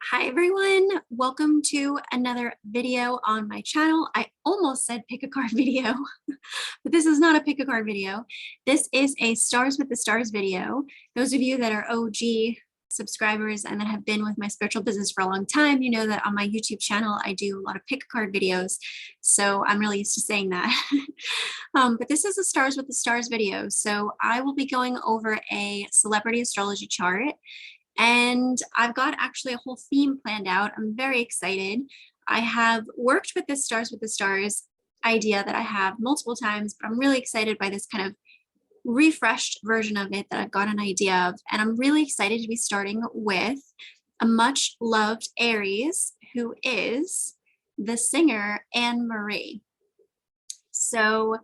Hi everyone, welcome to another video on my channel. I almost said pick a card video, but this is not a pick a card video. This is a Stars with the Stars video. Those of you that are OG subscribers and that have been with my spiritual business for a long time, you know that on my YouTube channel, I do a lot of pick a card videos. So I'm really used to saying that. But this is a Stars with the Stars video. So I will be going over a celebrity astrology chart. And I've got actually a whole theme planned out. I'm very excited. I have worked with this Stars with the Stars idea that I have multiple times, but I'm really excited by this kind of refreshed version of it that I've got an idea of. And I'm really excited to be starting with a much loved Aries, who is the singer Anne Marie. So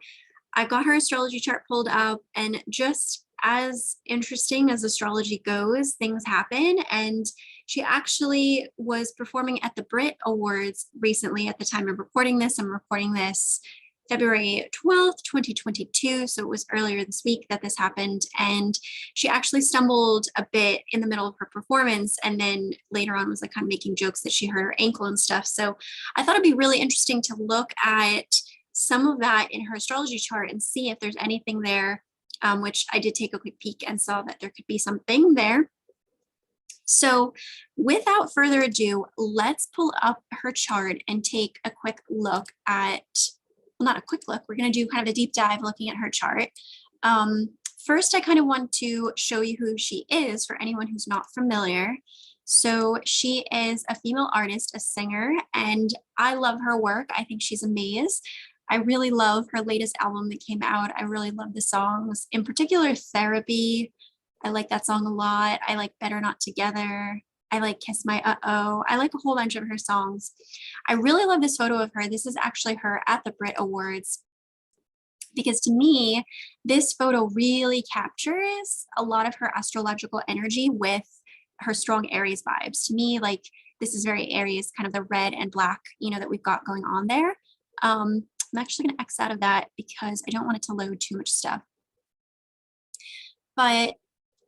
I got her astrology chart pulled up, and just as interesting as astrology goes, things happen. And she actually was performing at the Brit Awards recently. At the time of recording this, I'm recording this February 12th, 2022. So it was earlier this week that this happened. And she actually stumbled a bit in the middle of her performance. And then later on was like kind of making jokes that she hurt her ankle and stuff. So I thought it'd be really interesting to look at some of that in her astrology chart and see if there's anything there, which I did take a quick peek and saw that there could be something there. So without further ado, let's pull up her chart and take a quick look at, well, not a quick look, we're going to do kind of a deep dive looking at her chart. First, I kind of want to show you who she is for anyone who's not familiar. So she is a female artist, a singer, and I love her work. I think she's amazing. I really love her latest album that came out. I really love the songs, in particular Therapy. I like that song a lot. I like Better Not Together. I like Kiss My Uh-Oh. I like a whole bunch of her songs. I really love this photo of her. This is actually her at the Brit Awards, because to me, this photo really captures a lot of her astrological energy with her strong Aries vibes. To me, like, this is very Aries, kind of the red and black, that we've got going on there. I'm actually going to X out of that because I don't want it to load too much stuff. But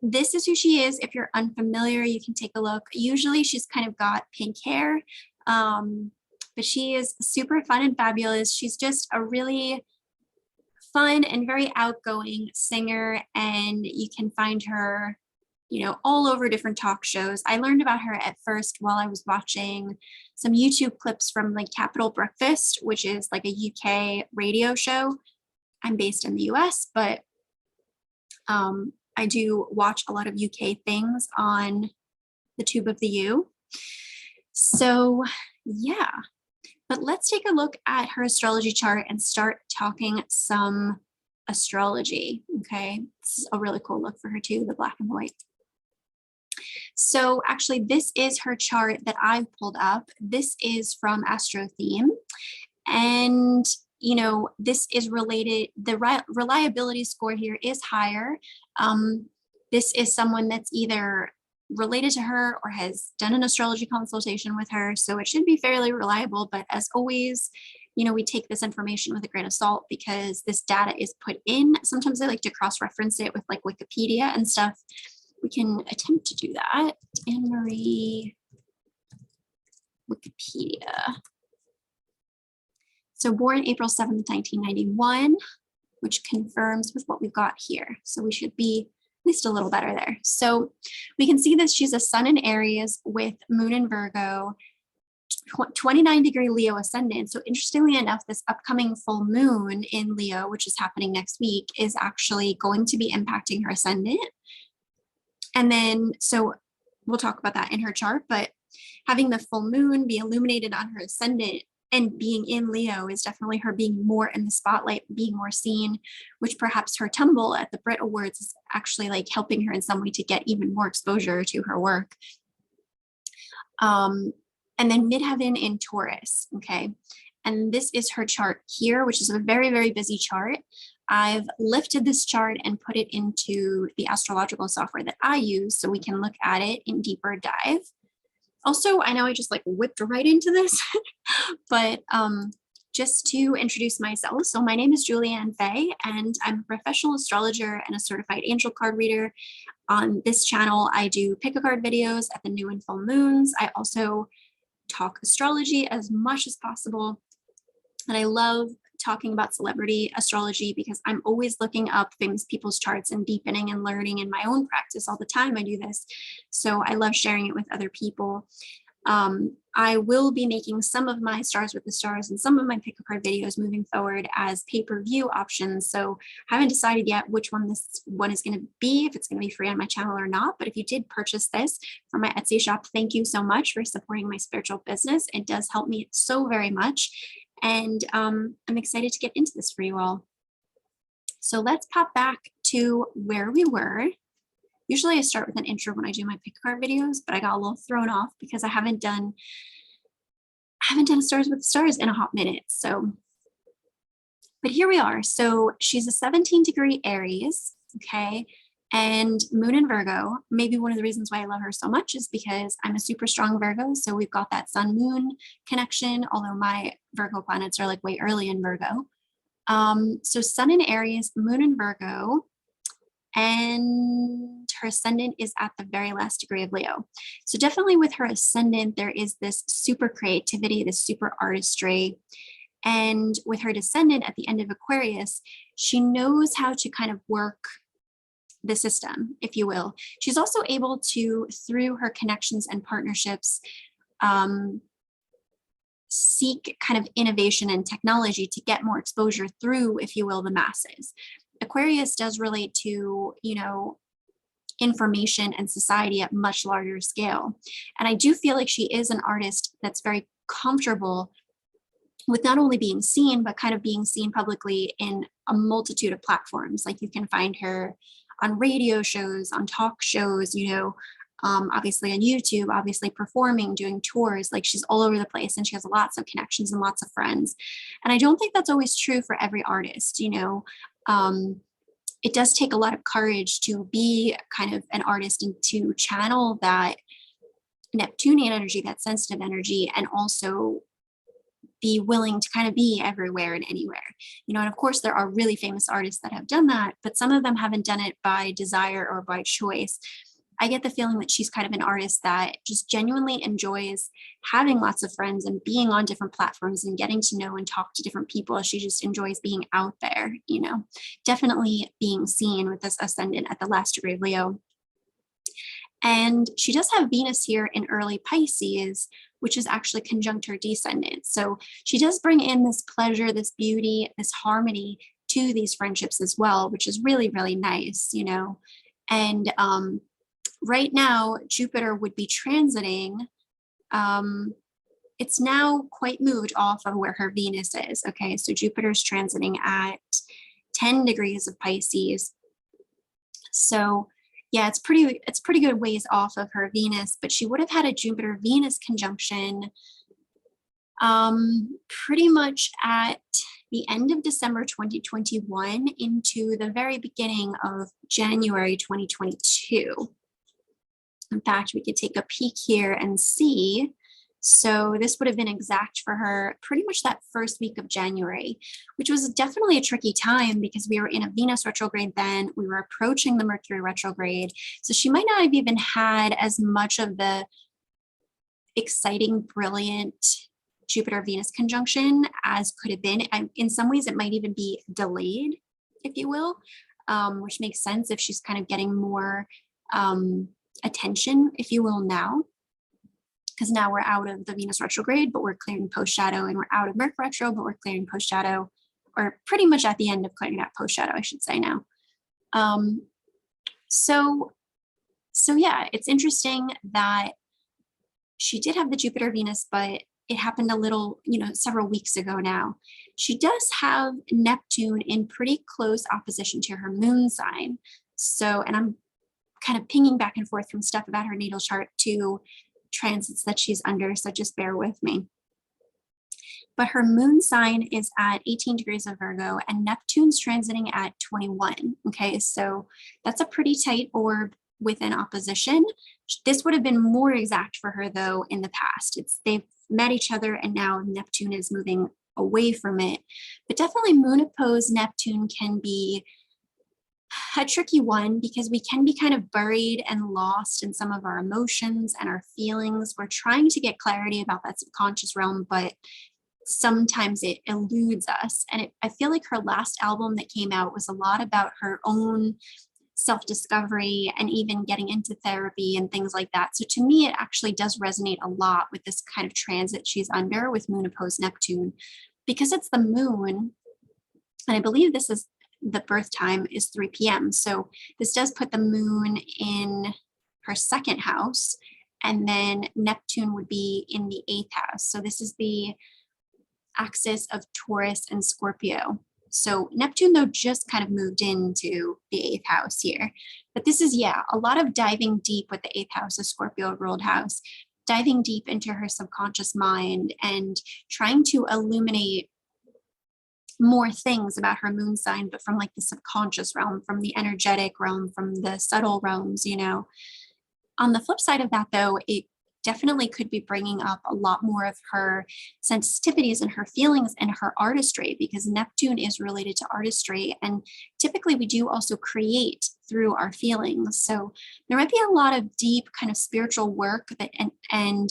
this is who she is. If you're unfamiliar, you can take a look. Usually she's kind of got pink hair, but she is super fun and fabulous. She's just a really fun and very outgoing singer, and you can find her all over different talk shows. I learned about her at first while I was watching some YouTube clips from like Capital Breakfast, which is like a UK radio show. I'm based in the US, but I do watch a lot of UK things on the Tube of the U. So yeah, but let's take a look at her astrology chart and start talking some astrology. Okay, this is a really cool look for her too, the black and white. So actually, this is her chart that I've pulled up. This is from Astro Theme. And, this is related, the reliability score here is higher. This is someone that's either related to her or has done an astrology consultation with her. So it should be fairly reliable. But as always, we take this information with a grain of salt because this data is put in. Sometimes I like to cross-reference it with like Wikipedia and stuff. We can attempt to do that. Anne Marie, Wikipedia. So born April 7th, 1991, which confirms with what we've got here. So we should be at least a little better there. So we can see that she's a sun in Aries with moon in Virgo, 29-degree Leo ascendant. So interestingly enough, this upcoming full moon in Leo, which is happening next week, is actually going to be impacting her ascendant. And then, so we'll talk about that in her chart, but having the full moon be illuminated on her ascendant and being in Leo is definitely her being more in the spotlight, being more seen, which perhaps her tumble at the Brit Awards is actually like helping her in some way to get even more exposure to her work. And then midheaven in Taurus, okay? And this is her chart here, which is a very, very busy chart. I've lifted this chart and put it into the astrological software that I use so we can look at it in deeper dive. Also, I know I just like whipped right into this, but just to introduce myself. So my name is Julianne Fay, and I'm a professional astrologer and a certified angel card reader. On this channel, I do pick a card videos at the new and full moons. I also talk astrology as much as possible. And I love talking about celebrity astrology because I'm always looking up famous people's charts and deepening and learning in my own practice all the time. I do this. So I love sharing it with other people. I will be making some of my Stars with the Stars and some of my pick a card videos moving forward as pay-per-view options. So I haven't decided yet which one this one is going to be, if it's going to be free on my channel or not. But if you did purchase this from my Etsy shop, thank you so much for supporting my spiritual business. It does help me so very much. And I'm excited to get into this for you all. So let's pop back to where we were. Usually I start with an intro when I do my pick a card videos, but I got a little thrown off because I haven't done a Stars with the Stars in a hot minute. So, but here we are. So she's a 17-degree Aries, okay, and moon in Virgo. Maybe one of the reasons why I love her so much is because I'm a super strong Virgo. So we've got that sun moon connection, although my Virgo planets are like way early in Virgo. So sun in Aries, moon in Virgo, and her ascendant is at the very last degree of Leo. So definitely with her ascendant, there is this super creativity, this super artistry. And with her descendant at the end of Aquarius, she knows how to kind of work the system, if you will. She's also able to, through her connections and partnerships, seek kind of innovation and technology to get more exposure through, if you will, the masses. Aquarius does relate to, you know, information and society at much larger scale. And I do feel like she is an artist that's very comfortable with not only being seen, but kind of being seen publicly in a multitude of platforms. Like you can find her on radio shows, on talk shows, you know, obviously on YouTube, obviously performing, doing tours. Like she's all over the place and she has lots of connections and lots of friends. And I don't think that's always true for every artist, you know. It does take a lot of courage to be kind of an artist and to channel that Neptunian energy, that sensitive energy, and also be willing to kind of be everywhere and anywhere, you know. And of course there are really famous artists that have done that, but some of them haven't done it by desire or by choice. I get the feeling that she's kind of an artist that just genuinely enjoys having lots of friends and being on different platforms and getting to know and talk to different people. She just enjoys being out there, you know, definitely being seen with this ascendant at the last degree of Leo. And she does have Venus here in early Pisces, which is actually conjunct her descendant. So she does bring in this pleasure, this beauty, this harmony to these friendships as well, which is really, really nice, you know. And right now, Jupiter would be transiting. It's now quite moved off of where her Venus is. Okay, so Jupiter's transiting at 10 degrees of Pisces. So yeah, it's pretty good ways off of her Venus, but she would have had a Jupiter-Venus conjunction pretty much at the end of December 2021 into the very beginning of January 2022. In fact, we could take a peek here and see. So this would have been exact for her pretty much that first week of January, which was definitely a tricky time because we were in a Venus retrograde then, we were approaching the Mercury retrograde. So she might not have even had as much of the exciting, brilliant Jupiter-Venus conjunction as could have been. In some ways, it might even be delayed, if you will, which makes sense if she's kind of getting more attention, if you will, now. Because now we're out of the Venus retrograde, but we're clearing post shadow, and we're out of Mercury retro, but we're clearing post shadow, or pretty much at the end of clearing that post shadow, I should say now. So yeah, it's interesting that she did have the Jupiter Venus, but it happened a little, you know, several weeks ago now. She does have Neptune in pretty close opposition to her moon sign. So, and I'm kind of pinging back and forth from stuff about her natal chart to transits that she's under, so just bear with me. But her moon sign is at 18 degrees of Virgo and Neptune's transiting at 21. Okay, so that's a pretty tight orb within opposition. This would have been more exact for her though in the past. They've met each other and now Neptune is moving away from it. But definitely moon opposed Neptune can be a tricky one because we can be kind of buried and lost in some of our emotions and our feelings. We're trying to get clarity about that subconscious realm, but sometimes it eludes us. And I feel like her last album that came out was a lot about her own self-discovery and even getting into therapy and things like that. So to me, it actually does resonate a lot with this kind of transit she's under with Moon opposed Neptune, because it's the moon. And I believe this is the birth time is 3 p.m. So this does put the moon in her second house, and then Neptune would be in the 8th house. So this is the axis of Taurus and Scorpio. So Neptune, though, just kind of moved into the 8th house here. But this is, yeah, a lot of diving deep with the 8th house, the Scorpio ruled house, diving deep into her subconscious mind and trying to illuminate more things about her moon sign, but from like the subconscious realm, from the energetic realm, from the subtle realms, you know. On the flip side of that, though, it definitely could be bringing up a lot more of her sensitivities and her feelings and her artistry, because Neptune is related to artistry. And typically we do also create through our feelings. So there might be a lot of deep kind of spiritual work that and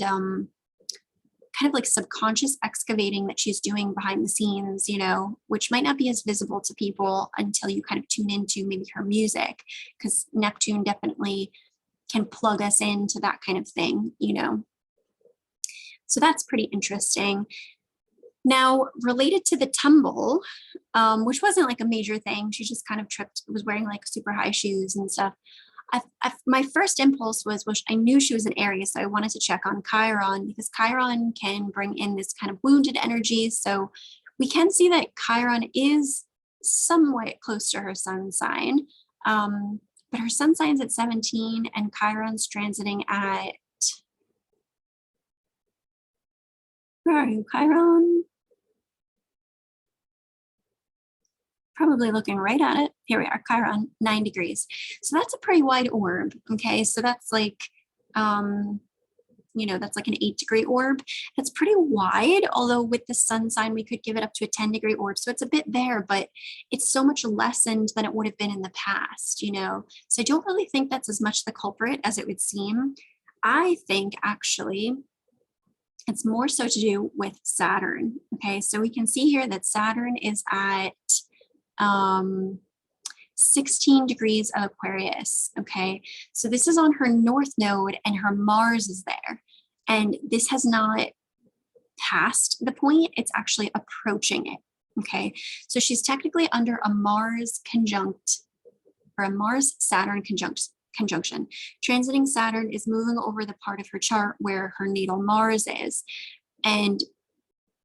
kind of like subconscious excavating that she's doing behind the scenes, you know, which might not be as visible to people until you kind of tune into maybe her music, because Neptune definitely can plug us into that kind of thing, you know. So that's pretty interesting. Now, related to the tumble, which wasn't like a major thing, she just kind of tripped, was wearing like super high shoes and stuff. My first impulse was, well, I knew she was an Aries, so I wanted to check on Chiron, because Chiron can bring in this kind of wounded energy. So we can see that Chiron is somewhat close to her sun sign, but her sun sign's at 17 and Chiron's transiting at, where are you, Chiron? Probably looking right at it. Here we are, Chiron, 9 degrees. So that's a pretty wide orb. Okay, so that's like, you know, that's like an 8-degree orb. That's pretty wide, although with the sun sign, we could give it up to a 10-degree orb. So it's a bit there, but it's so much lessened than it would have been in the past, you know? So I don't really think that's as much the culprit as it would seem. I think actually it's more so to do with Saturn. Okay, so we can see here that Saturn is at 16 degrees of Aquarius. Okay, so this is on her north node and her Mars is there. And this has not passed the point, it's actually approaching it. Okay, so she's technically under a Mars conjunct, or a Mars Saturn conjunction. Transiting Saturn is moving over the part of her chart where her natal Mars is. And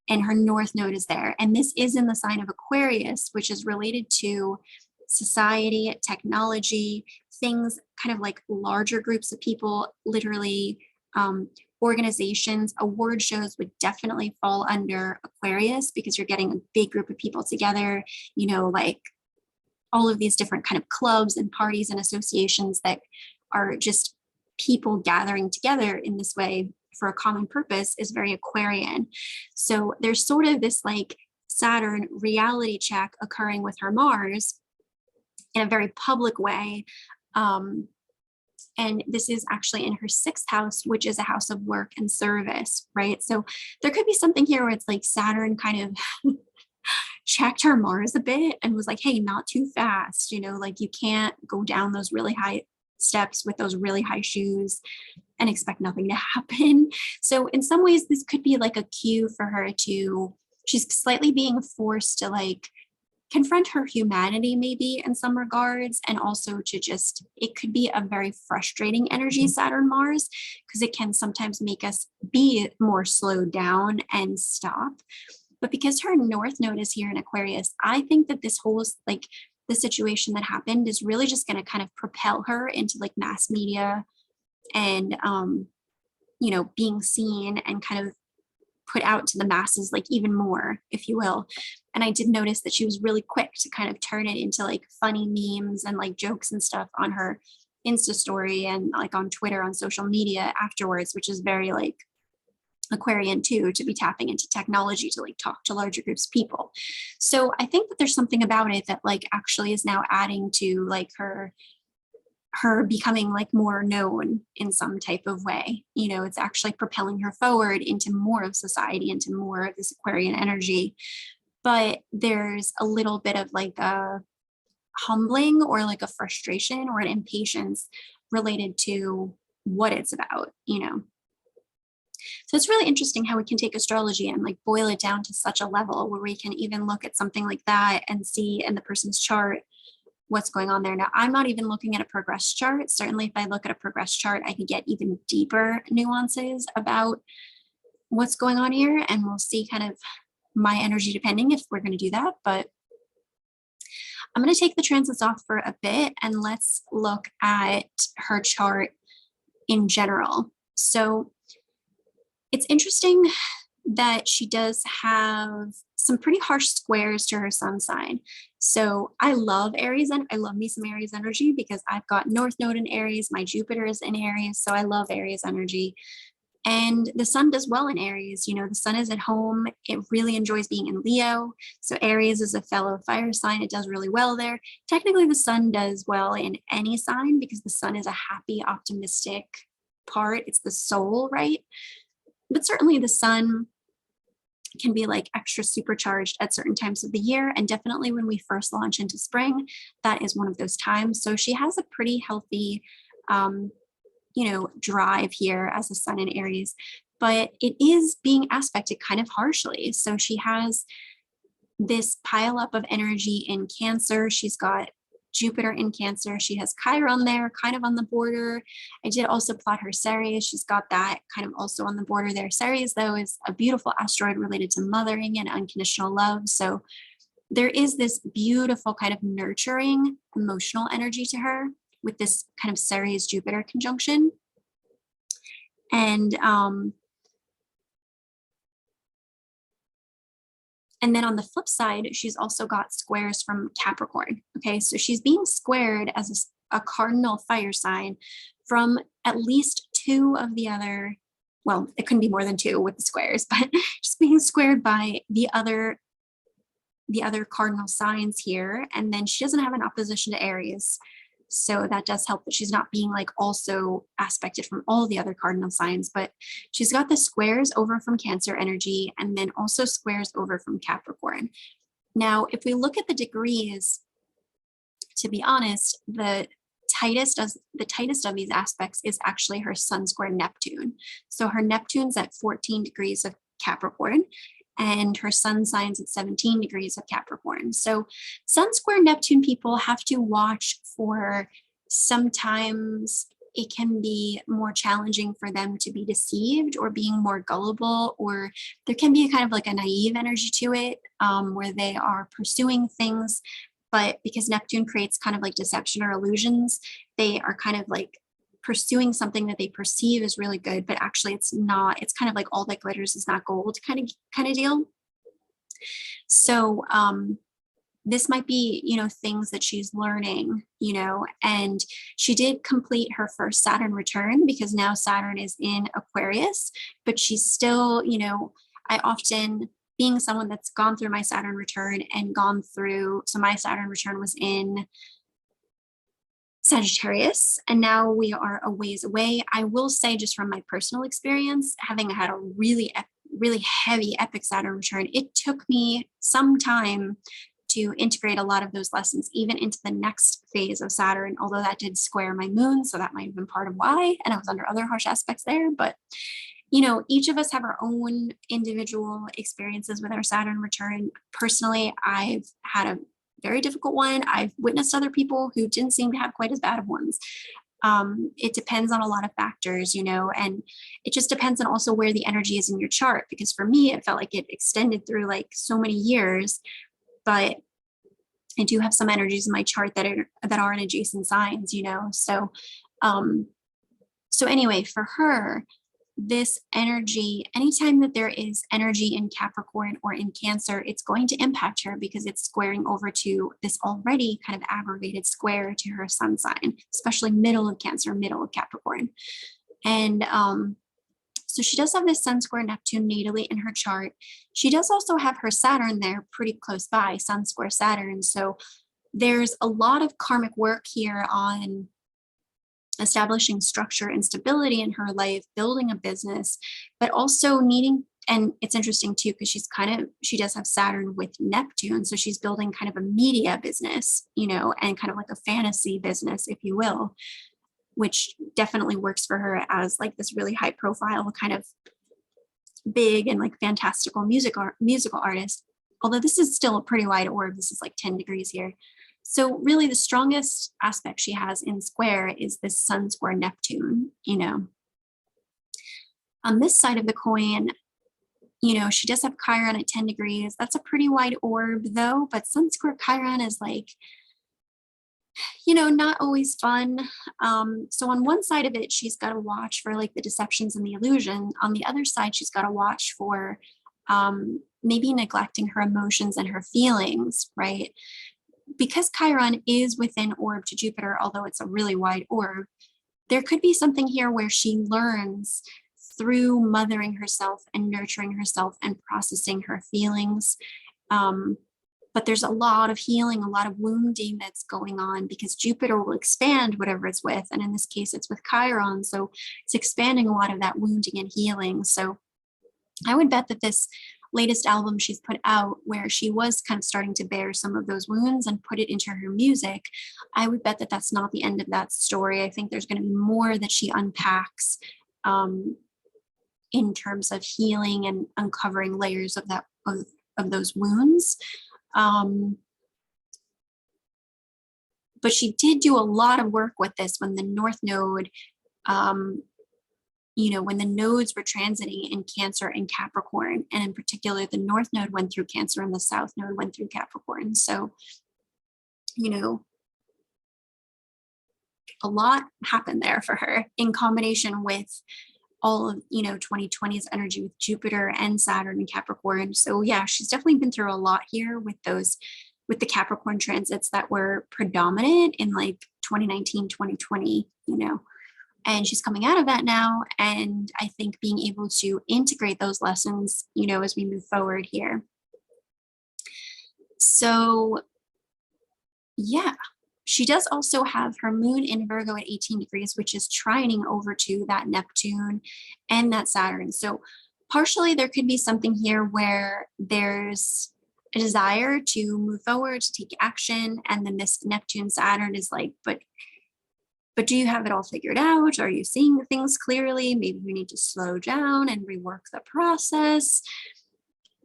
her north node is there. And this is in the sign of Aquarius, which is related to society, technology, things kind of like larger groups of people, literally organizations. Award shows would definitely fall under Aquarius, because you're getting a big group of people together, you know, like all of these different kind of clubs and parties and associations that are just people gathering together in this way for a common purpose is very Aquarian. So there's sort of this like Saturn reality check occurring with her Mars in a very public way. And this is actually in her 6th house, which is a house of work and service, right? So there could be something here where it's like Saturn kind of checked her Mars a bit and was like, hey, not too fast, you know, like you can't go down those really high steps with those really high shoes and expect nothing to happen. So in some ways, this could be like a cue for her to, she's slightly being forced to like confront her humanity maybe in some regards, and also to just, it could be a very frustrating energy, Saturn Mars, because it can sometimes make us be more slowed down and stop. But because her north node is here in Aquarius, I think that this whole like the situation that happened is really just going to kind of propel her into like mass media and you know, being seen and kind of put out to the masses like even more, if you will. And I did notice that she was really quick to kind of turn it into like funny memes and like jokes and stuff on her Insta story and like on Twitter, on social media afterwards, which is very like Aquarian too, to be tapping into technology to like talk to larger groups of people. So I think that there's something about it that like actually is now adding to like her becoming like more known in some type of way. You know, it's actually propelling her forward into more of society, into more of this Aquarian energy. But there's a little bit of like a humbling or like a frustration or an impatience related to what it's about, you know. So it's really interesting how we can take astrology and like boil it down to such a level where we can even look at something like that and see in the person's chart what's going on there. Now, I'm not even looking at a progress chart. Certainly, if I look at a progress chart, I can get even deeper nuances about what's going on here, and we'll see kind of my energy depending if we're going to do that. But I'm going to take the transits off for a bit and let's look at her chart in general. So it's interesting that she does have some pretty harsh squares to her sun sign. So I love Aries, and I love me some Aries energy because I've got North Node in Aries, my Jupiter is in Aries, so I love Aries energy. And the sun does well in Aries. You know, the sun is at home. It really enjoys being in Leo. So Aries is a fellow fire sign. It does really well there. Technically, the sun does well in any sign because the sun is a happy, optimistic part. It's the soul, right? But certainly the sun can be like extra supercharged at certain times of the year. And definitely when we first launch into spring, that is one of those times. So she has a pretty healthy, you know, drive here as a sun in Aries, but it is being aspected kind of harshly. So she has this pile up of energy in Cancer. She's got Jupiter in Cancer. She has Chiron there, kind of on the border. I did also plot her Ceres. She's got that kind of also on the border there. Ceres, though, is a beautiful asteroid related to mothering and unconditional love. So there is this beautiful kind of nurturing emotional energy to her with this kind of Ceres Jupiter conjunction. And then on the flip side, she's also got squares from Capricorn. Okay, so she's being squared as a cardinal fire sign from at least two of the other, well, it couldn't be more than two with the squares, but she's being squared by the other cardinal signs here. And then she doesn't have an opposition to Aries. So that does help that she's not being like also aspected from all the other cardinal signs, but she's got the squares over from Cancer energy and then also squares over from Capricorn. Now, if we look at the degrees, to be honest, the tightest of these aspects is actually her sun square Neptune. So her Neptune's at 14 degrees of Capricorn, and her sun signs at 17 degrees of Capricorn. So sun square Neptune people have to watch for, sometimes it can be more challenging for them to be deceived or being more gullible, or there can be kind of like a naive energy to it where they are pursuing things, but because Neptune creates kind of like deception or illusions, they are kind of like pursuing something that they perceive as really good, but actually it's not. It's kind of like all that glitters is not gold kind of deal. So this might be, you know, things that she's learning, you know, and she did complete her first Saturn return because now Saturn is in Aquarius, but she's still, you know, I often, being someone that's gone through my Saturn return and gone through, so my Saturn return was in Sagittarius, and now we are a ways away. I will say, just from my personal experience, having had a really heavy epic Saturn return, it took me some time to integrate a lot of those lessons, even into the next phase of Saturn, although that did square my moon, so that might have been part of why, and I was under other harsh aspects there. But, you know, each of us have our own individual experiences with our Saturn return. Personally, I've had a very difficult one. I've witnessed other people who didn't seem to have quite as bad of ones. It depends on a lot of factors, you know, and it just depends on also where the energy is in your chart. Because for me, it felt like it extended through like so many years, but I do have some energies in my chart that are in adjacent signs, you know. So, so anyway, for her, this energy, anytime that there is energy in Capricorn or in Cancer, it's going to impact her because it's squaring over to this already kind of aggravated square to her sun sign, especially middle of Cancer, middle of Capricorn. And so So she does have this Sun square Neptune natally in her chart. She does also have her Saturn there pretty close by, Sun square Saturn. So there's a lot of karmic work here on establishing structure and stability in her life, building a business, but also needing, and it's interesting too, because she does have Saturn with Neptune. So she's building kind of a media business, and kind of like a fantasy business, if you will, which definitely works for her as like this really high profile kind of big and like fantastical musical artist. Although this is still a pretty wide orb. This is like 10 degrees here. So really the strongest aspect she has in square is this Sun square Neptune, On this side of the coin, she does have Chiron at 10 degrees. That's a pretty wide orb though, but Sun square Chiron is like, not always fun. So on one side of it, she's got to watch for like the deceptions and the illusion. On the other side, she's got to watch for maybe neglecting her emotions and her feelings, right? Because Chiron is within orb to Jupiter, although it's a really wide orb, there could be something here where she learns through mothering herself and nurturing herself and processing her feelings. But there's a lot of healing, a lot of wounding that's going on because Jupiter will expand whatever it's with. And in this case, it's with Chiron. So it's expanding a lot of that wounding and healing. So I would bet that this latest album she's put out, where she was kind of starting to bear some of those wounds and put it into her music, I would bet that that's not the end of that story. I think there's going to be more that she unpacks in terms of healing and uncovering layers of that of those wounds. But she did do a lot of work with this when the North Node, when the nodes were transiting in Cancer and Capricorn, and in particular, the North Node went through Cancer and the South Node went through Capricorn. So, a lot happened there for her in combination with all of 2020's energy with Jupiter and Saturn and Capricorn. So yeah, she's definitely been through a lot here with the Capricorn transits that were predominant in like 2019, 2020, and she's coming out of that now. And I think being able to integrate those lessons, as we move forward here. So yeah. She does also have her moon in Virgo at 18 degrees, which is trining over to that Neptune and that Saturn. So partially there could be something here where there's a desire to move forward, to take action. And then this Neptune Saturn is like, but do you have it all figured out? Are you seeing things clearly? Maybe you need to slow down and rework the process.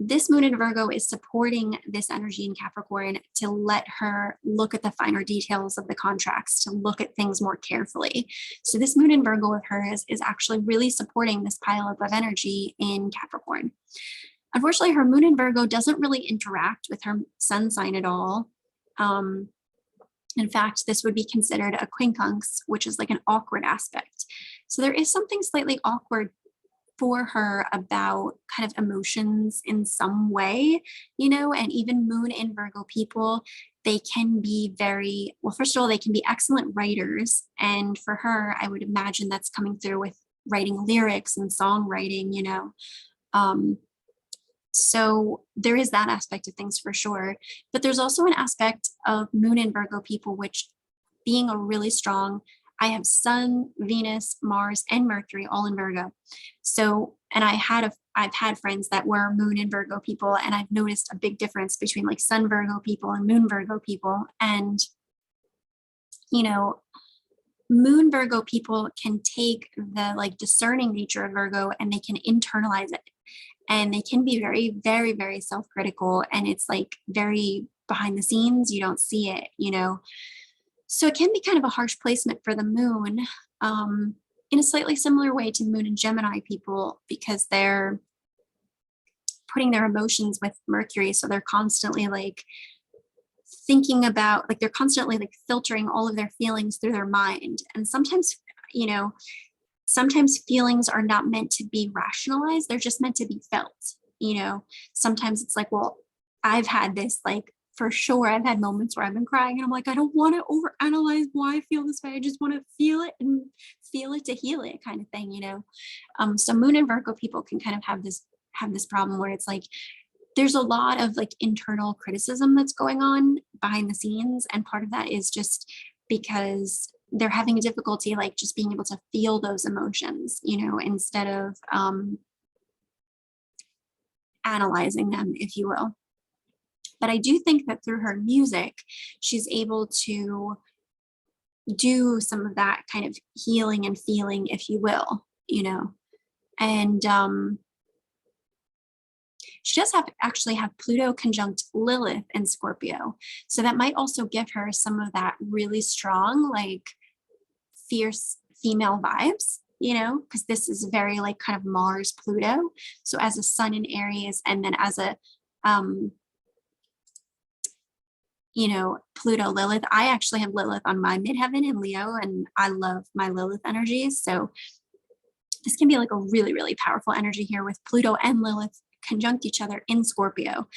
This moon in Virgo is supporting this energy in Capricorn to let her look at the finer details of the contracts, to look at things more carefully. So this moon in Virgo of hers is actually really supporting this pileup of energy in Capricorn. Unfortunately, her moon in Virgo doesn't really interact with her sun sign at all. In fact, this would be considered a quincunx, which is like an awkward aspect. So there is something slightly awkward for her about kind of emotions in some way, and even moon in Virgo people, they can be first of all, they can be excellent writers. And for her, I would imagine that's coming through with writing lyrics and songwriting, so there is that aspect of things for sure. But there's also an aspect of moon in Virgo people, which being a really strong, I have Sun, Venus, Mars, and Mercury all in Virgo. So, and I've had friends that were moon in Virgo people, and I've noticed a big difference between like Sun Virgo people and moon Virgo people. And, moon Virgo people can take the like discerning nature of Virgo and they can internalize it. And they can be very, very, very self-critical. And it's like very behind the scenes. You don't see it, So it can be kind of a harsh placement for the moon in a slightly similar way to moon and Gemini people, because they're putting their emotions with Mercury. So they're constantly like thinking about, like they're constantly like filtering all of their feelings through their mind. And sometimes, sometimes feelings are not meant to be rationalized. They're just meant to be felt. Sometimes it's like, well, I've had this like, for sure, I've had moments where I've been crying and I'm like, I don't want to overanalyze why I feel this way. I just want to feel it and feel it to heal it kind of thing, you know. So Moon and Virgo people can kind of have this problem where it's like there's a lot of like internal criticism that's going on behind the scenes, and part of that is just because they're having a difficulty like just being able to feel those emotions, you know, instead of analyzing them, if you will. But I do think that through her music, she's able to do some of that kind of healing and feeling, if you will, you know. And she does actually have Pluto conjunct Lilith in Scorpio. So that might also give her some of that really strong, like fierce female vibes, you know, because this is very like kind of Mars Pluto. So as a sun in Aries, and then as a you know, Pluto Lilith. I actually have Lilith on my midheaven in Leo, and I love my Lilith energies. So this can be like a really, really powerful energy here with Pluto and Lilith conjunct each other in Scorpio.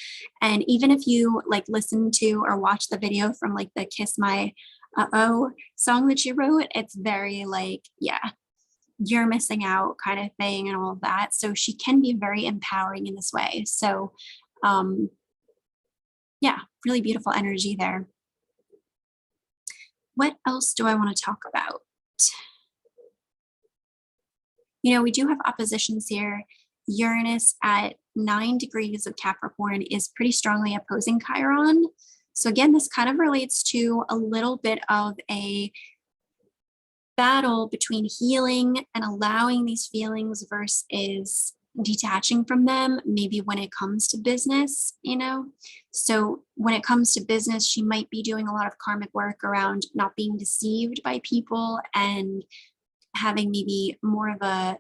And even if you like listen to or watch the video from like the Kiss My Uh-Oh song that she wrote, it's very like, yeah, you're missing out kind of thing and all of that. So she can be very empowering in this way. So yeah, really beautiful energy there. What else do I want to talk about? You know, we do have oppositions here. Uranus at 9 degrees of Capricorn is pretty strongly opposing Chiron. So again, this kind of relates to a little bit of a battle between healing and allowing these feelings versus detaching from them, maybe when it comes to business, you know. So when it comes to business, she might be doing a lot of karmic work around not being deceived by people and having maybe more of a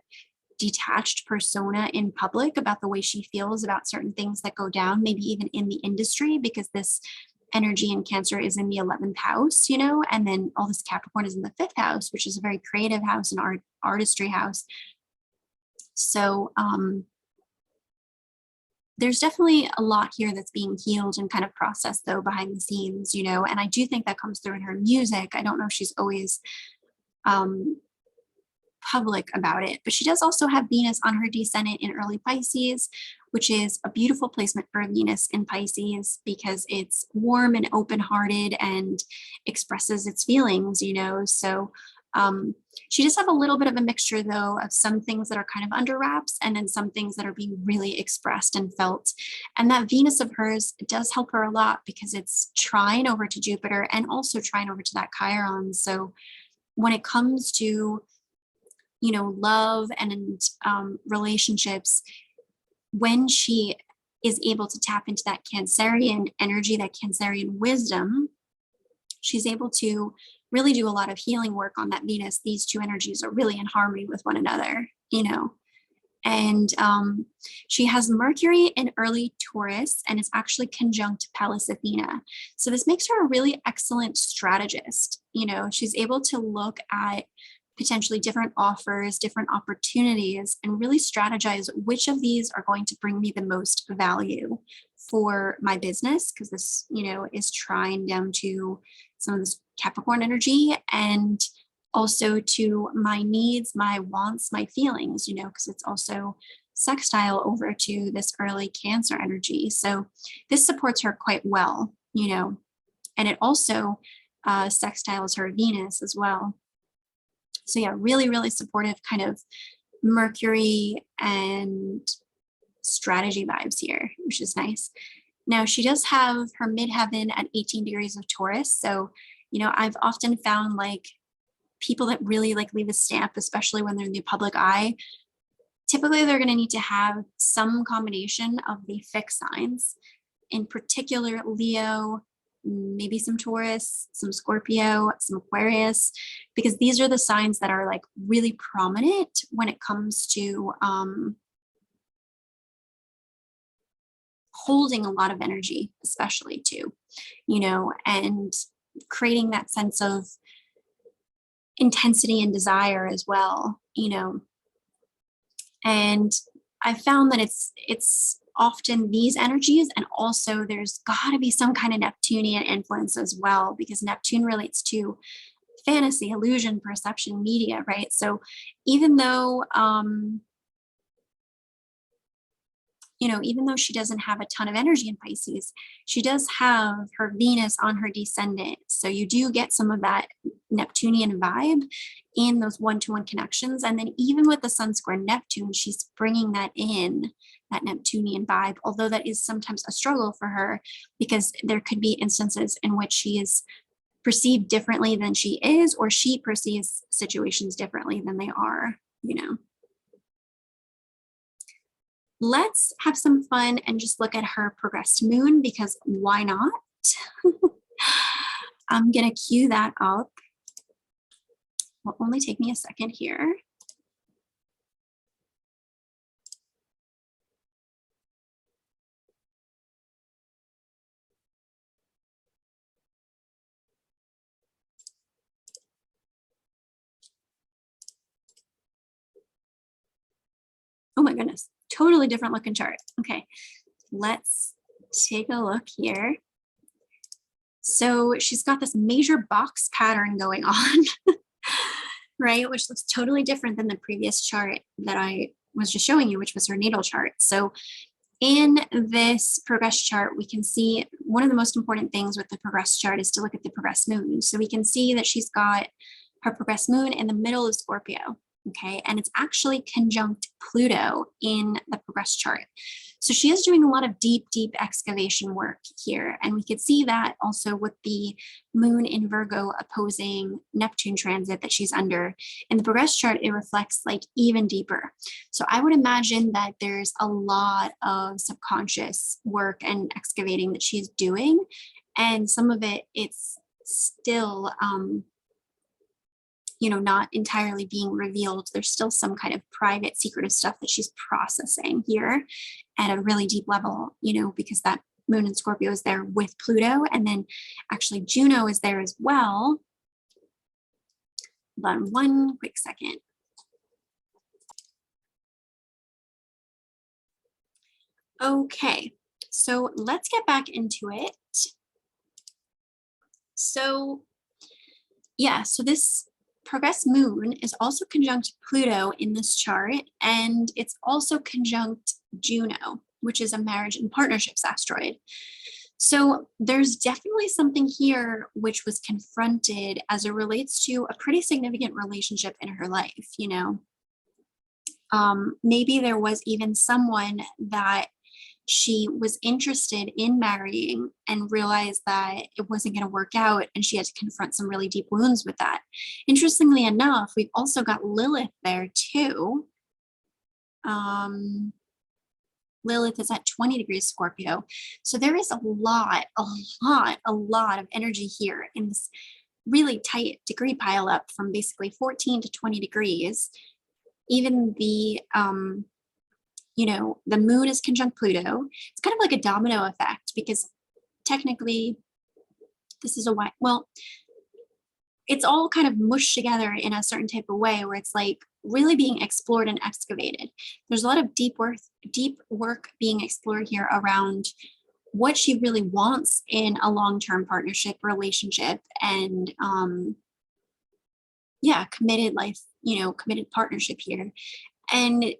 detached persona in public about the way she feels about certain things that go down, maybe even in the industry, because this energy in Cancer is in the 11th house, you know, and then all this Capricorn is in the 5th house, which is a very creative house and artistry house. So there's definitely a lot here that's being healed and kind of processed though behind the scenes, you know, and I do think that comes through in her music. I don't know if she's always public about it, but she does also have Venus on her descendant in early Pisces, which is a beautiful placement for Venus in Pisces because it's warm and open-hearted and expresses its feelings, you know. So she does have a little bit of a mixture though of some things that are kind of under wraps and then some things that are being really expressed and felt. And that Venus of hers does help her a lot because it's trine over to Jupiter and also trine over to that Chiron. So when it comes to, you know, love and relationships, when she is able to tap into that Cancerian energy, that Cancerian wisdom, she's able to really do a lot of healing work on that Venus. These two energies are really in harmony with one another, you know. And she has Mercury in early Taurus and it's actually conjunct Pallas Athena. So this makes her a really excellent strategist. You know, she's able to look at potentially different offers, different opportunities, and really strategize which of these are going to bring me the most value for my business, because this, you know, is trying down to some of this Capricorn energy and also to my needs, my wants, my feelings, you know, because it's also sextile over to this early Cancer energy. So this supports her quite well, you know, and it also sextiles her Venus as well. So yeah, really, really supportive kind of Mercury and strategy vibes here, which is nice. Now she does have her midheaven at 18 degrees of Taurus. So, you know, I've often found like people that really like leave a stamp, especially when they're in the public eye, typically they're going to need to have some combination of the fixed signs, in particular Leo, maybe some Taurus, some Scorpio, some Aquarius, because these are the signs that are like really prominent when it comes to holding a lot of energy, especially too, you know, and creating that sense of intensity and desire as well, you know. And I found that it's often these energies, and also there's got to be some kind of Neptunian influence as well, because Neptune relates to fantasy, illusion, perception, media, right? So even though, even though she doesn't have a ton of energy in Pisces, she does have her Venus on her descendant. So you do get some of that Neptunian vibe in those one-to-one connections. And then even with the Sun square Neptune, she's bringing that in, that Neptunian vibe, although that is sometimes a struggle for her because there could be instances in which she is perceived differently than she is, or she perceives situations differently than they are, Let's have some fun and just look at her progressed moon, because why not? I'm gonna cue that up. Will only take me a second here. Oh my goodness, totally different looking chart. Okay, let's take a look here. So she's got this major box pattern going on, right? Which looks totally different than the previous chart that I was just showing you, which was her natal chart. So in this progress chart, we can see one of the most important things with the progress chart is to look at the progress moon. So we can see that she's got her progress moon in the middle of Scorpio, okay? And it's actually conjunct Pluto in the progress chart. So she is doing a lot of deep, deep excavation work here. And we could see that also with the moon in Virgo opposing Neptune transit that she's under. In the progress chart, it reflects like even deeper. So I would imagine that there's a lot of subconscious work and excavating that she's doing. And some of it, it's still, not entirely being revealed. There's still some kind of private, secretive stuff that she's processing here at a really deep level, because that moon in Scorpio is there with Pluto, and then actually Juno is there as well. Hold on one quick second. Okay, so let's get back into it. So yeah, so this progress moon is also conjunct Pluto in this chart, and it's also conjunct Juno, which is a marriage and partnerships asteroid. So there's definitely something here which was confronted as it relates to a pretty significant relationship in her life, maybe there was even someone that she was interested in marrying and realized that it wasn't going to work out, and she had to confront some really deep wounds with that. Interestingly enough, we've also got Lilith there too. Lilith is at 20 degrees Scorpio. So there is a lot of energy here in this really tight degree pile up from basically 14 to 20 degrees. Even the the moon is conjunct Pluto. It's kind of like a domino effect, because technically this is it's all kind of mushed together in a certain type of way where it's like really being explored and excavated. There's a lot of deep work being explored here around what she really wants in a long-term partnership relationship, and committed life, committed partnership here, and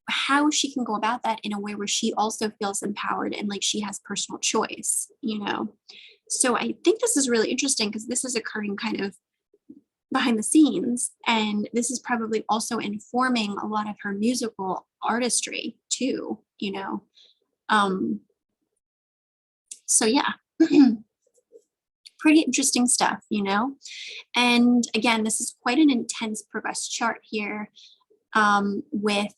how she can go about that in a way where she also feels empowered and like she has personal choice, So I think this is really interesting because this is occurring kind of behind the scenes, and this is probably also informing a lot of her musical artistry too, So yeah, pretty interesting stuff, And again, this is quite an intense progress chart here, with,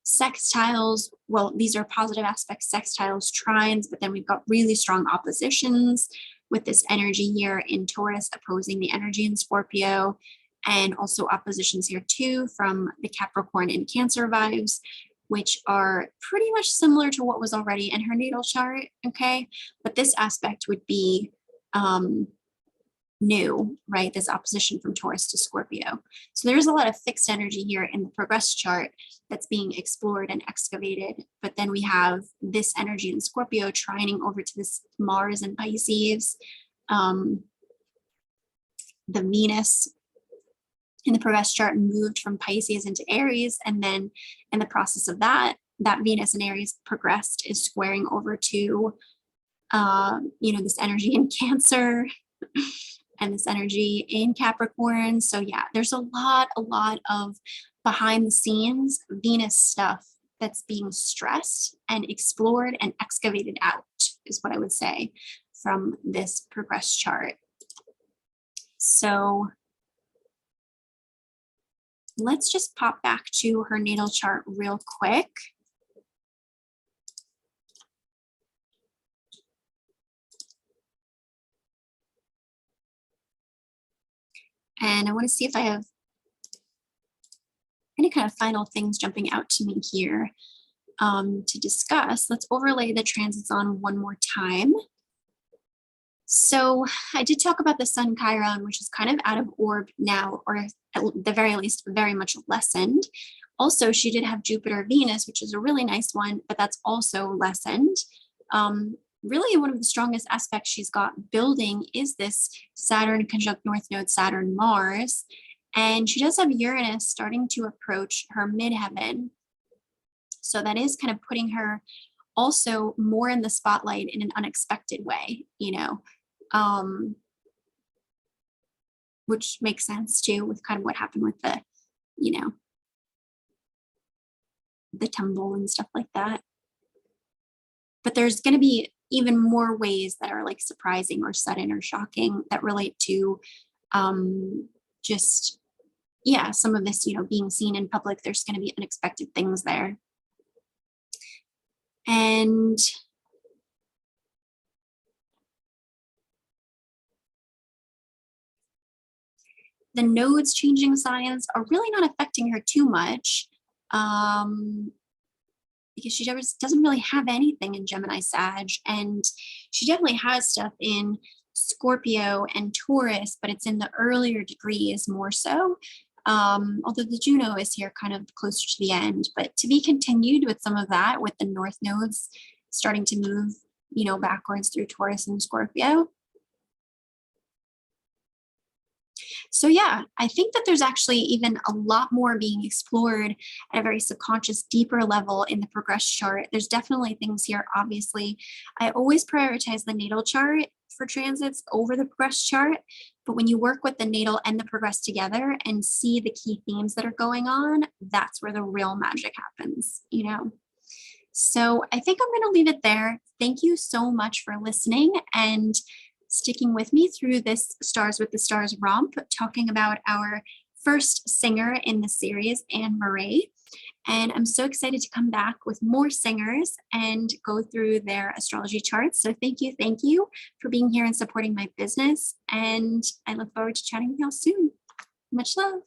sextiles. Well, these are positive aspects, sextiles, trines, but then we've got really strong oppositions with this energy here in Taurus opposing the energy in Scorpio, and also oppositions here too from the Capricorn and Cancer vibes, which are pretty much similar to what was already in her natal chart, okay? But this aspect would be new, right? This opposition from Taurus to Scorpio. So there's a lot of fixed energy here in the progress chart that's being explored and excavated. But then we have this energy in Scorpio trining over to this Mars and Pisces. the Venus in the progress chart moved from Pisces into Aries, and then in the process of that Venus in Aries progressed is squaring over to this energy in Cancer and this energy in Capricorn. So yeah, there's a lot of behind the scenes Venus stuff that's being stressed and explored and excavated out, is what I would say from this progress chart. So let's just pop back to her natal chart real quick. And I want to see if I have any kind of final things jumping out to me here to discuss. Let's overlay the transits on one more time. So I did talk about the Sun Chiron, which is kind of out of orb now, or at the very least, very much lessened. Also, she did have Jupiter Venus, which is a really nice one, but that's also lessened. Really, one of the strongest aspects she's got building is this Saturn conjunct North Node Saturn Mars. And she does have Uranus starting to approach her midheaven. So that is kind of putting her also more in the spotlight in an unexpected way, which makes sense too with kind of what happened with the, the tumble and stuff like that. But there's going to be even more ways that are like surprising or sudden or shocking that relate to just, some of this, being seen in public. There's going to be unexpected things there. And the nodes changing signs are really not affecting her too much because she doesn't really have anything in Gemini Sag, and she definitely has stuff in Scorpio and Taurus, but it's in the earlier degrees more so. Although the Juno is here kind of closer to the end, but to be continued with some of that, with the North nodes starting to move, backwards through Taurus and Scorpio. So yeah, I think that there's actually even a lot more being explored at a very subconscious, deeper level in the progress chart. There's definitely things here, obviously. I always prioritize the natal chart for transits over the progress chart. But when you work with the natal and the progress together and see the key themes that are going on, that's where the real magic happens, So I think I'm going to leave it there. Thank you so much for listening and sticking with me through this Stars with the Stars romp, talking about our first singer in the series, Anne Marie. And I'm so excited to come back with more singers and go through their astrology charts. So thank you for being here and supporting my business. And I look forward to chatting with y'all soon. Much love.